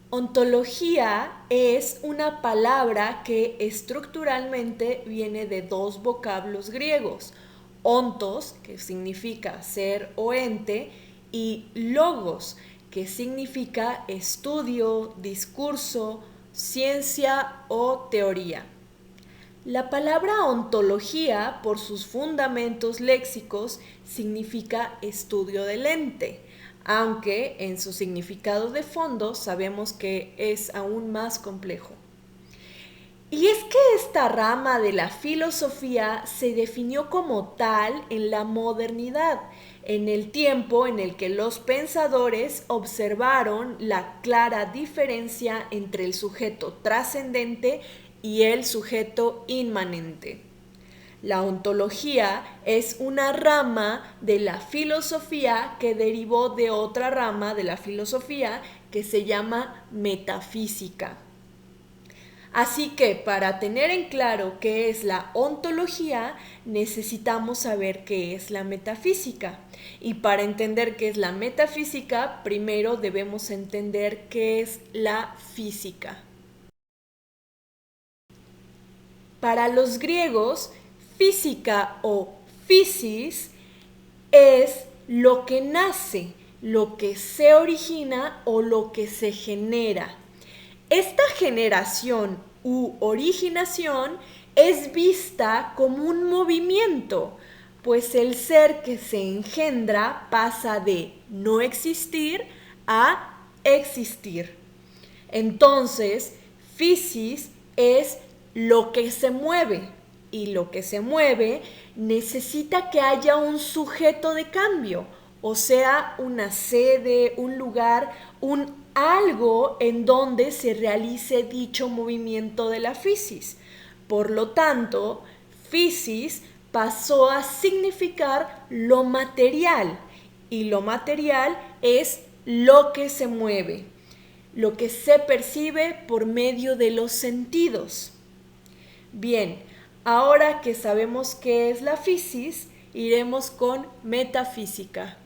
Ontología es una palabra que estructuralmente viene de dos vocablos griegos, ontos, que significa ser o ente, y logos, que significa estudio, discurso, ciencia o teoría. La palabra ontología, por sus fundamentos léxicos, significa estudio del ente, aunque en su significado de fondo sabemos que es aún más complejo. Y es que esta rama de la filosofía se definió como tal en la modernidad, en el tiempo en el que los pensadores observaron la clara diferencia entre el sujeto trascendente y el sujeto inmanente. La ontología es una rama de la filosofía que derivó de otra rama de la filosofía que se llama metafísica. Así que para tener en claro qué es la ontología, necesitamos saber qué es la metafísica. Y para entender qué es la metafísica, primero debemos entender qué es la física. Para los griegos, física o physis es lo que nace, lo que se origina o lo que se genera. Esta generación u originación es vista como un movimiento, pues el ser que se engendra pasa de no existir a existir. Entonces, physis es lo que se mueve, y lo que se mueve necesita que haya un sujeto de cambio, o sea, una sede, un lugar, un algo en donde se realice dicho movimiento de la physis. Por lo tanto, physis pasó a significar lo material, y lo material es lo que se mueve, lo que se percibe por medio de los sentidos. Bien, ahora que sabemos qué es la physis, iremos con metafísica.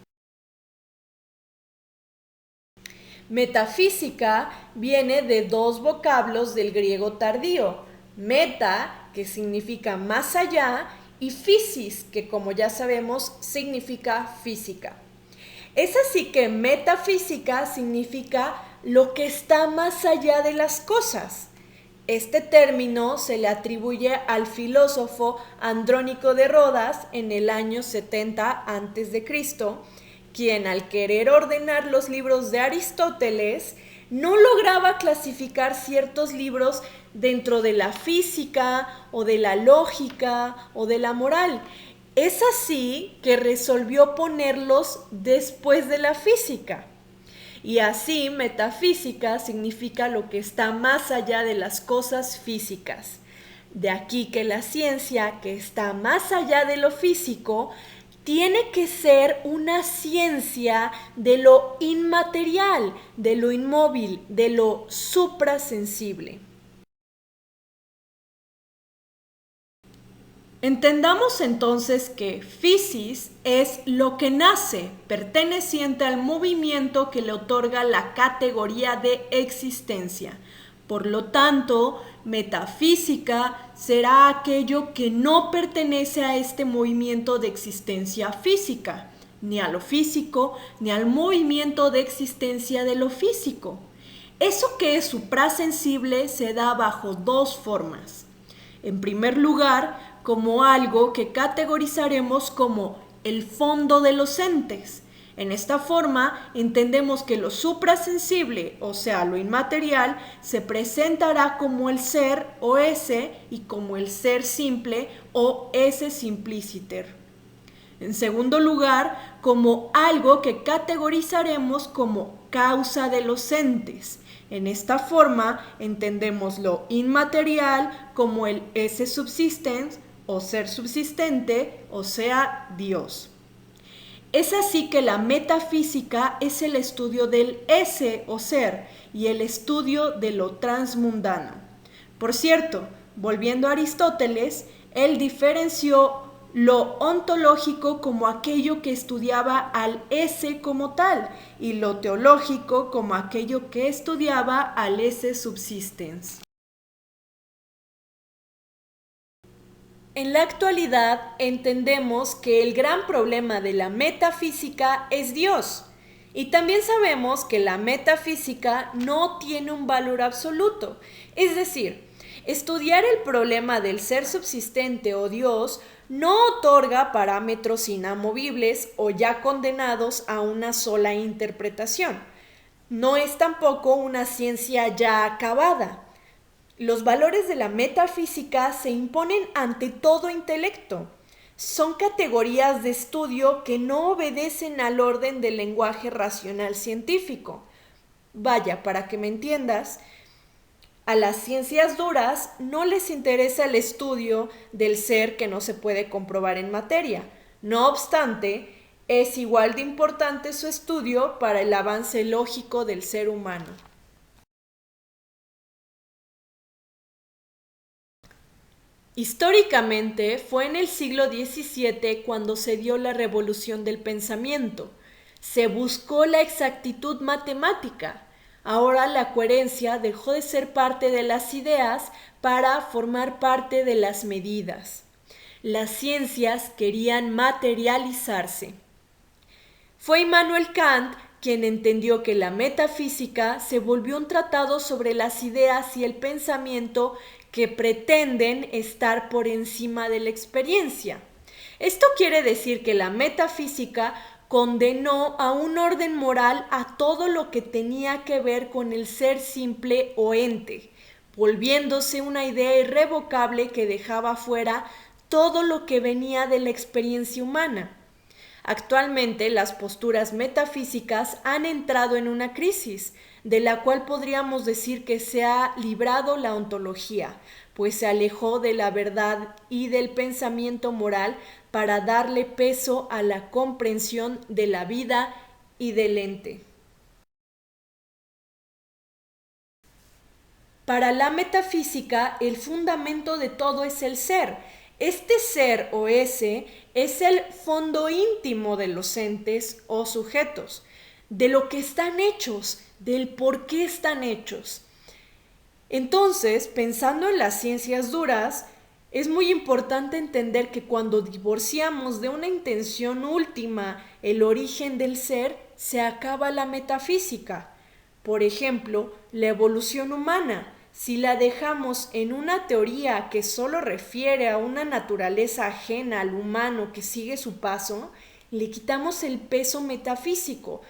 Metafísica viene de dos vocablos del griego tardío, meta, que significa más allá, y physis, que como ya sabemos significa física. Es así que metafísica significa lo que está más allá de las cosas. Este término se le atribuye al filósofo Andrónico de Rodas en el año 70 a.C., quien al querer ordenar los libros de Aristóteles no lograba clasificar ciertos libros dentro de la física o de la lógica o de la moral. Es así que resolvió ponerlos después de la física. Y así, metafísica significa lo que está más allá de las cosas físicas. De aquí que la ciencia, que está más allá de lo físico, tiene que ser una ciencia de lo inmaterial, de lo inmóvil, de lo suprasensible. Entendamos entonces que physis es lo que nace, perteneciente al movimiento que le otorga la categoría de existencia. Por lo tanto, metafísica será aquello que no pertenece a este movimiento de existencia física, ni a lo físico, ni al movimiento de existencia de lo físico. Eso que es suprasensible se da bajo dos formas. En primer lugar, como algo que categorizaremos como el fondo de los entes. En esta forma, entendemos que lo suprasensible, o sea, lo inmaterial, se presentará como el ser o ese y como el ser simple o esse simpliciter. En segundo lugar, como algo que categorizaremos como causa de los entes. En esta forma, entendemos lo inmaterial como el esse subsistens o ser subsistente, o sea, Dios. Es así que la metafísica es el estudio del ese o ser y el estudio de lo transmundano. Por cierto, volviendo a Aristóteles, él diferenció lo ontológico como aquello que estudiaba al esse como tal y lo teológico como aquello que estudiaba al esse subsistens. En la actualidad entendemos que el gran problema de la metafísica es Dios. Y también sabemos que la metafísica no tiene un valor absoluto. Es decir, estudiar el problema del ser subsistente o Dios no otorga parámetros inamovibles o ya condenados a una sola interpretación. No es tampoco una ciencia ya acabada. Los valores de la metafísica se imponen ante todo intelecto. Son categorías de estudio que no obedecen al orden del lenguaje racional científico. Vaya, para que me entiendas, a las ciencias duras no les interesa el estudio del ser que no se puede comprobar en materia. No obstante, es igual de importante su estudio para el avance lógico del ser humano. Históricamente fue en el siglo XVII cuando se dio la revolución del pensamiento. Se buscó la exactitud matemática. Ahora la coherencia dejó de ser parte de las ideas para formar parte de las medidas. Las ciencias querían materializarse. Fue Immanuel Kant quien entendió que la metafísica se volvió un tratado sobre las ideas y el pensamiento que pretenden estar por encima de la experiencia. Esto quiere decir que la metafísica condenó a un orden moral a todo lo que tenía que ver con el ser simple o ente, volviéndose una idea irrevocable que dejaba fuera todo lo que venía de la experiencia humana. Actualmente las posturas metafísicas han entrado en una crisis, de la cual podríamos decir que se ha librado la ontología, pues se alejó de la verdad y del pensamiento moral para darle peso a la comprensión de la vida y del ente. Para la metafísica, el fundamento de todo es el ser. Este ser o ese es el fondo íntimo de los entes o sujetos, de lo que están hechos, del por qué están hechos. Entonces, pensando en las ciencias duras, es muy importante entender que cuando divorciamos de una intención última el origen del ser, se acaba la metafísica. Por ejemplo, la evolución humana. Si la dejamos en una teoría que solo refiere a una naturaleza ajena al humano que sigue su paso, le quitamos el peso metafísico,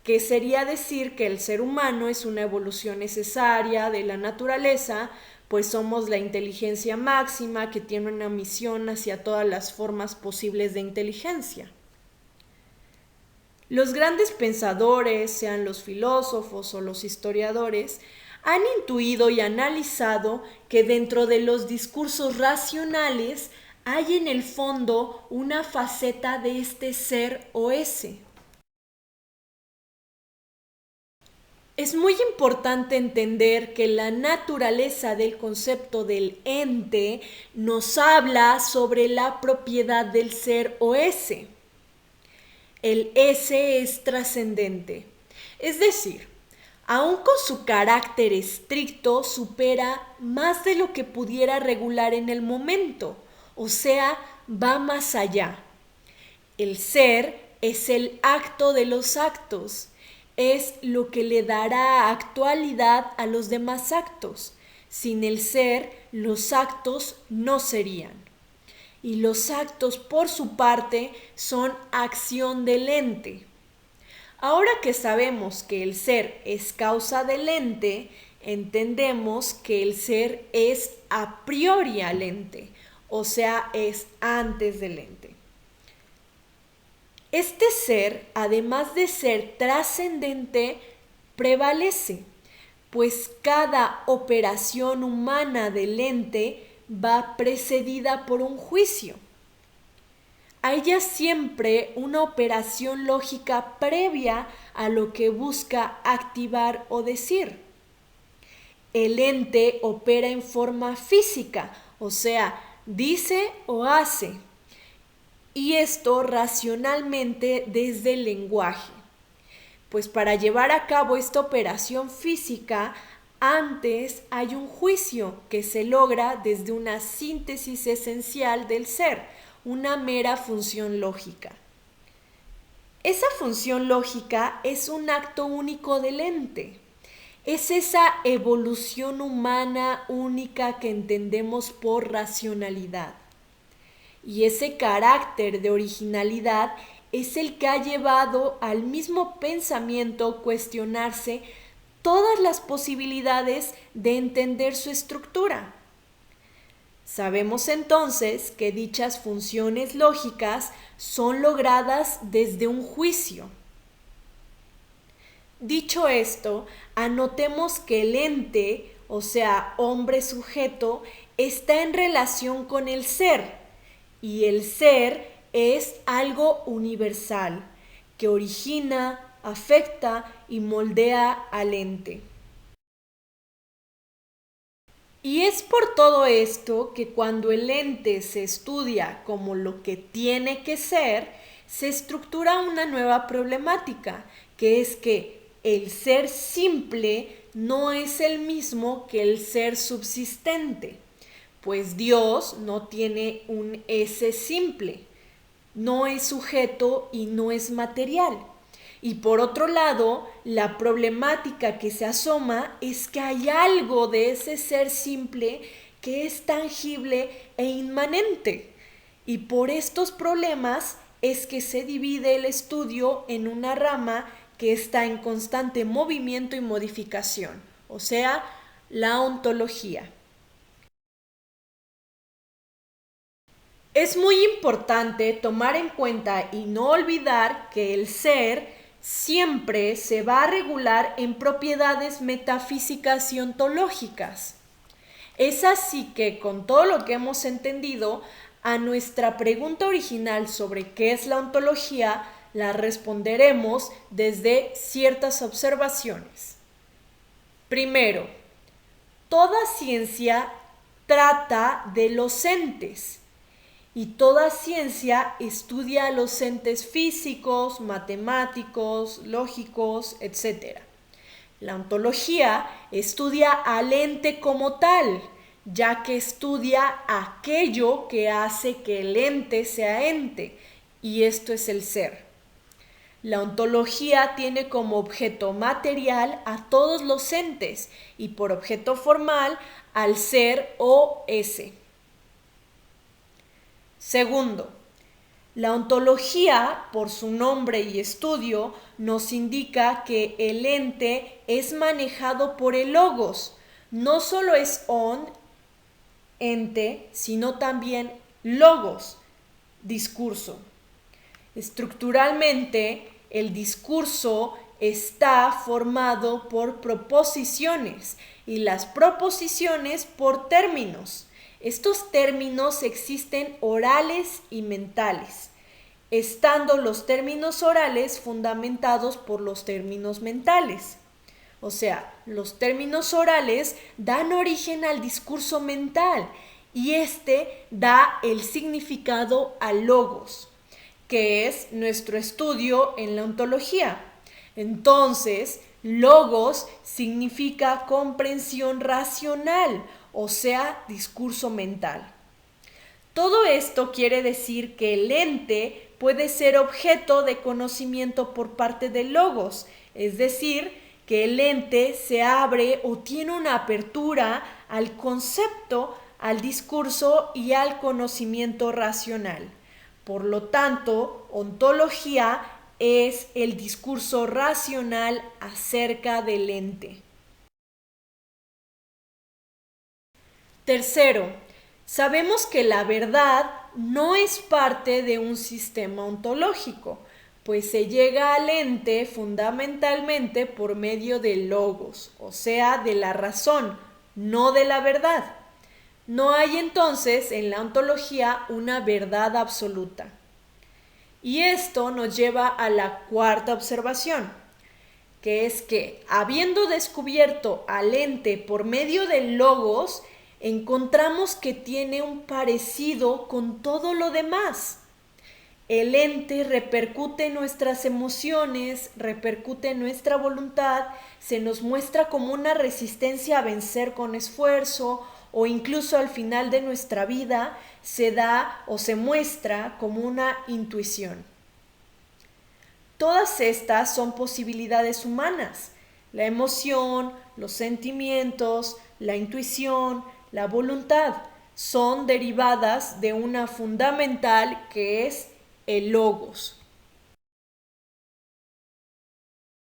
que sería decir que el ser humano es una evolución necesaria de la naturaleza, pues somos la inteligencia máxima que tiene una misión hacia todas las formas posibles de inteligencia. Los grandes pensadores, sean los filósofos o los historiadores, han intuido y analizado que dentro de los discursos racionales hay en el fondo una faceta de este ser o ese. Es muy importante entender que la naturaleza del concepto del ente nos habla sobre la propiedad del ser o ese. El ese es trascendente, es decir, aun con su carácter estricto, supera más de lo que pudiera regular en el momento, o sea, va más allá. El ser es el acto de los actos, es lo que le dará actualidad a los demás actos. Sin el ser, los actos no serían. Y los actos, por su parte, son acción del ente. Ahora que sabemos que el ser es causa del ente, entendemos que el ser es a priori al ente, o sea, es antes del ente. Este ser, además de ser trascendente, prevalece, pues cada operación humana del ente va precedida por un juicio. Hay ya siempre una operación lógica previa a lo que busca activar o decir. El ente opera en forma física, o sea, dice o hace. y esto racionalmente desde el lenguaje. Pues para llevar a cabo esta operación física, antes hay un juicio que se logra desde una síntesis esencial del ser, una mera función lógica. Esa función lógica es un acto único del ente. Es esa evolución humana única que entendemos por racionalidad. Y ese carácter de originalidad es el que ha llevado al mismo pensamiento cuestionarse todas las posibilidades de entender su estructura. Sabemos entonces que dichas funciones lógicas son logradas desde un juicio. Dicho esto, anotemos que el ente, o sea, hombre sujeto, está en relación con el ser, y el ser es algo universal, que origina, afecta y moldea al ente. Y es por todo esto que cuando el ente se estudia como lo que tiene que ser, se estructura una nueva problemática, que es que el ser simple no es el mismo que el ser subsistente, pues Dios no tiene un ese simple, no es sujeto y no es material. Y por otro lado, la problemática que se asoma es que hay algo de ese ser simple que es tangible e inmanente. Y por estos problemas es que se divide el estudio en una rama que está en constante movimiento y modificación, o sea, la ontología. Es muy importante tomar en cuenta y no olvidar que el ser siempre se va a regular en propiedades metafísicas y ontológicas. Es así que con todo lo que hemos entendido, a nuestra pregunta original sobre qué es la ontología, la responderemos desde ciertas observaciones. Primero, toda ciencia trata de los entes. Y toda ciencia estudia a los entes físicos, matemáticos, lógicos, etc. La ontología estudia al ente como tal, ya que estudia aquello que hace que el ente sea ente, y esto es el ser. La ontología tiene como objeto material a todos los entes y por objeto formal al ser o ese. Segundo, la ontología, por su nombre y estudio, nos indica que el ente es manejado por el logos. No solo es ente, sino también logos, discurso. Estructuralmente, el discurso está formado por proposiciones y las proposiciones por términos. Estos términos existen orales y mentales, estando los términos orales fundamentados por los términos mentales. O sea, los términos orales dan origen al discurso mental y este da el significado al logos, que es nuestro estudio en la ontología. Entonces, logos significa comprensión racional, o sea, discurso mental. Todo esto quiere decir que el ente puede ser objeto de conocimiento por parte del logos, es decir, que el ente se abre o tiene una apertura al concepto, al discurso y al conocimiento racional. Por lo tanto, ontología es el discurso racional acerca del ente. Tercero, sabemos que la verdad no es parte de un sistema ontológico, pues se llega al ente fundamentalmente por medio del logos, o sea, de la razón, no de la verdad. No hay entonces en la ontología una verdad absoluta. Y esto nos lleva a la cuarta observación, que es que, habiendo descubierto al ente por medio del logos, encontramos que tiene un parecido con todo lo demás. el ente repercute en nuestras emociones, repercute en nuestra voluntad, se nos muestra como una resistencia a vencer con esfuerzo, o incluso al final de nuestra vida se da o se muestra como una intuición. Todas estas son posibilidades humanas. La emoción, los sentimientos, la intuición, la voluntad son derivadas de una fundamental que es el logos.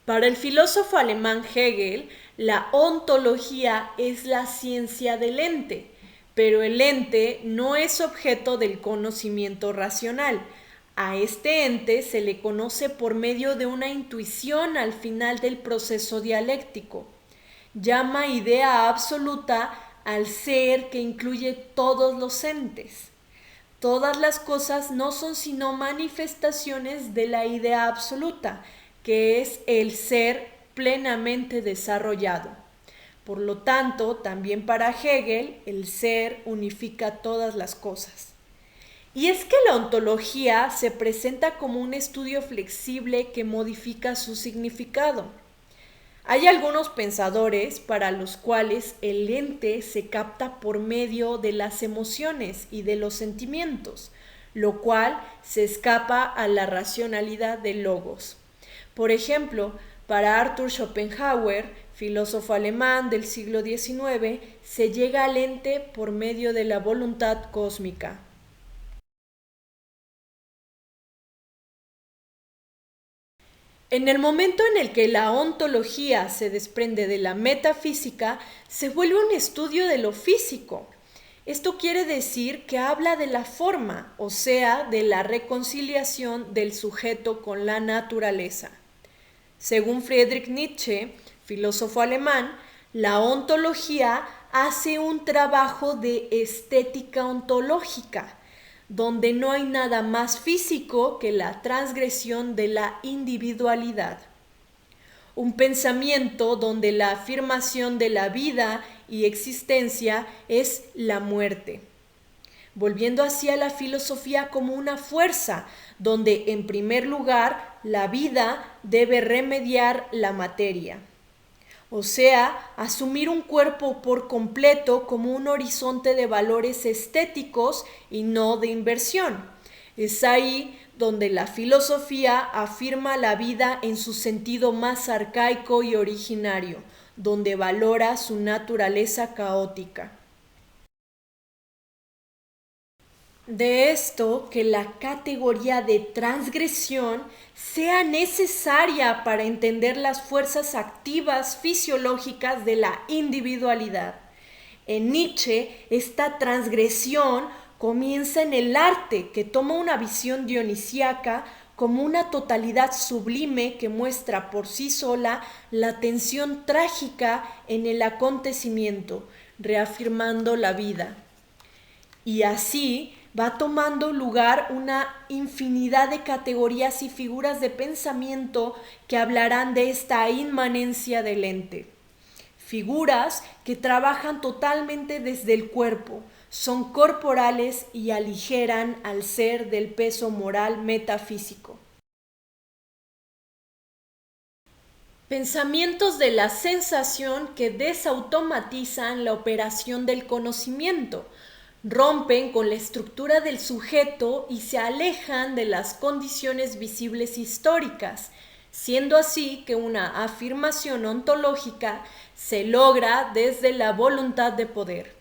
Para el filósofo alemán Hegel, la ontología es la ciencia del ente, pero el ente no es objeto del conocimiento racional. A este ente se le conoce por medio de una intuición al final del proceso dialéctico. Llama idea absoluta al ser que incluye todos los entes. Todas las cosas no son sino manifestaciones de la idea absoluta, que es el ser plenamente desarrollado. Por lo tanto, también para Hegel, el ser unifica todas las cosas. Y es que la ontología se presenta como un estudio flexible que modifica su significado. Hay algunos pensadores para los cuales el ente se capta por medio de las emociones y de los sentimientos, lo cual se escapa a la racionalidad del logos. Por ejemplo, para Arthur Schopenhauer, filósofo alemán del siglo XIX, se llega al ente por medio de la voluntad cósmica. En el momento en el que la ontología se desprende de la metafísica, se vuelve un estudio de lo físico. Esto quiere decir que habla de la forma, o sea, de la reconciliación del sujeto con la naturaleza. Según Friedrich Nietzsche, filósofo alemán, la ontología hace un trabajo de estética ontológica, donde no hay nada más físico que la transgresión de la individualidad. Un pensamiento donde la afirmación de la vida y existencia es la muerte. Volviendo así a la filosofía como una fuerza, donde en primer lugar la vida debe remediar la materia. O sea, asumir un cuerpo por completo como un horizonte de valores estéticos y no de inversión. Es ahí donde la filosofía afirma la vida en su sentido más arcaico y originario, donde valora su naturaleza caótica. De esto que la categoría de transgresión sea necesaria para entender las fuerzas activas fisiológicas de la individualidad. En Nietzsche, esta transgresión comienza en el arte, que toma una visión dionisíaca como una totalidad sublime que muestra por sí sola la tensión trágica en el acontecimiento, reafirmando la vida. Y así va tomando lugar una infinidad de categorías y figuras de pensamiento que hablarán de esta inmanencia del ente. Figuras que trabajan totalmente desde el cuerpo, son corporales y aligeran al ser del peso moral metafísico. Pensamientos de la sensación que desautomatizan la operación del conocimiento, rompen con la estructura del sujeto y se alejan de las condiciones visibles históricas, siendo así que una afirmación ontológica se logra desde la voluntad de poder.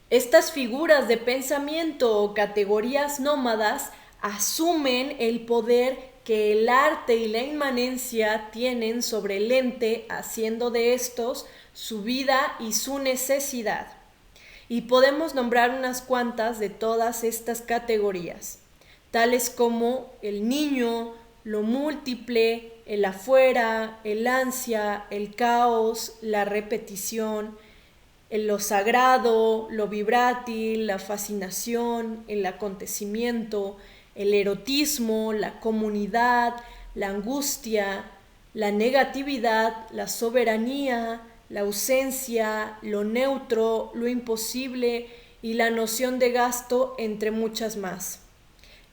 Estas figuras de pensamiento o categorías nómadas asumen el poder que el arte y la inmanencia tienen sobre el ente, haciendo de estos su vida y su necesidad. Y podemos nombrar unas cuantas de todas estas categorías, tales como el niño, lo múltiple, el afuera, el ansia, el caos, la repetición, lo sagrado, lo vibrátil, la fascinación, el acontecimiento, el erotismo, la comunidad, la angustia, la negatividad, la soberanía, la ausencia, lo neutro, lo imposible y la noción de gasto, entre muchas más.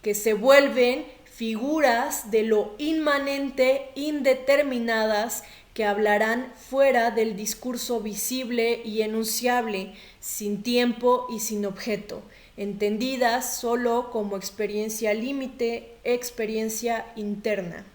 que se vuelven figuras de lo inmanente, indeterminadas, que hablarán fuera del discurso visible y enunciable, sin tiempo y sin objeto, entendidas solo como experiencia límite, experiencia interna.